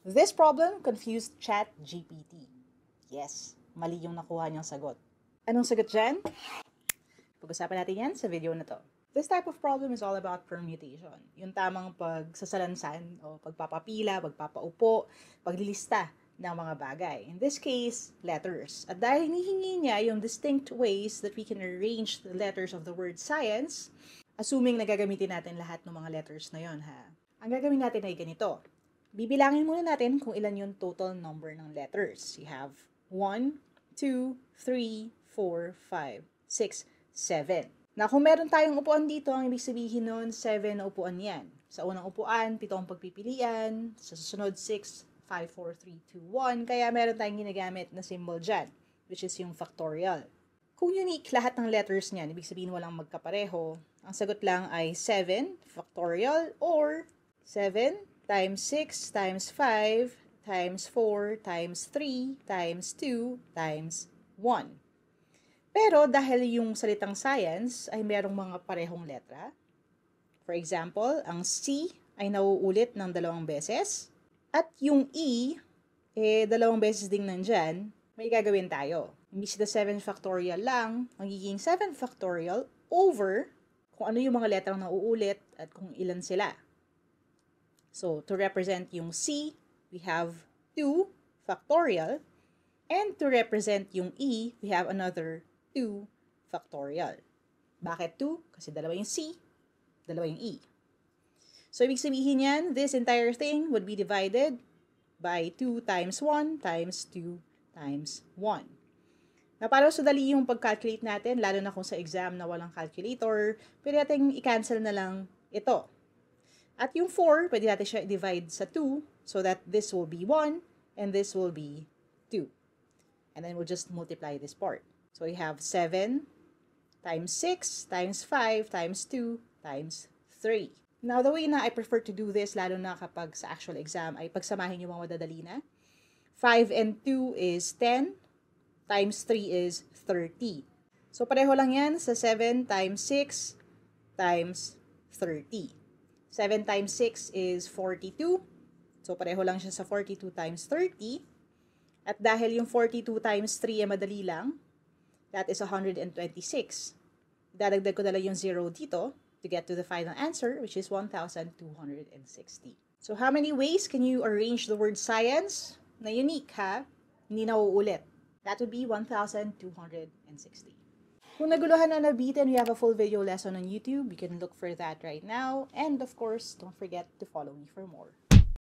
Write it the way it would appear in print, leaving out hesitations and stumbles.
This problem confused ChatGPT. Yes, mali yung nakuha niyang sagot. Anong sagot dyan? Pag-usapan natin yan sa video na to. This type of problem is all about permutation. Yung tamang pagsasalansan o pagpapapila, pagpapaupo, paglilista ng mga bagay. In this case, letters. At dahil hinihingi niya yung distinct ways that we can arrange the letters of the word science, assuming na gagamitin natin lahat ng mga letters na yon ha. Ang gagawin natin ay ganito. Bibilangin muna natin kung ilan yung total number ng letters. You have 1, 2, 3, 4, 5, 6, 7. Na kung meron tayong upuan dito, ang ibig sabihin nun, 7 na upuan yan. Sa unang upuan, 7 ang pagpipilian. Sa susunod, 6, 5, 4, 3, 2, 1. Kaya meron tayong ginagamit na symbol dyan, which is yung factorial. Kung unique lahat ng letters niyan, ibig sabihin walang magkapareho, ang sagot lang ay 7 factorial or 7 times 6 times 5 times 4 times 3 times 2 times 1. Pero dahil yung salitang science ay merong mga parehong letra, for example, ang C ay nauulit ng 2 beses, at yung E, dalawang beses ding nandyan, may gagawin tayo. Imbis na 7 factorial lang, magiging 7 factorial over kung ano yung mga letrang nauulit at kung ilan sila. So, to represent yung C, we have 2 factorial. And to represent yung E, we have another 2 factorial. Bakit 2? Kasi dalawa yung C, dalawa yung E. So, ibig sabihin yan, this entire thing would be divided by 2 times 1 times 2 times 1. Na para sudali yung pag-calculate natin, lalo na kung sa exam na walang calculator, pwede natin i-cancel na lang ito. At yung 4, pwede natin siya i-divide sa 2 so that this will be 1 and this will be 2. And then we'll just multiply this part. So we have 7 times 6 times 5 times 2 times 3. Now, the way na I prefer to do this, lalo na kapag sa actual exam, ay pagsamahin yung mga madadali na. 5 and 2 is 10, times 3 is 30. So pareho lang yan sa 7 times 6 times 30. 7 times 6 is 42. So, pareho lang siya sa 42 times 30. At dahil yung 42 times 3 ay madali lang, that is 126. Dadagdag ko na lang yung 0 dito to get to the final answer, which is 1,260. So, how many ways can you arrange the word science na unique, ha? Hindi na uulit. That would be 1,260. Kung naguluhan na nabitin, we have a full video lesson on YouTube. You can look for that right now. And of course, don't forget to follow me for more.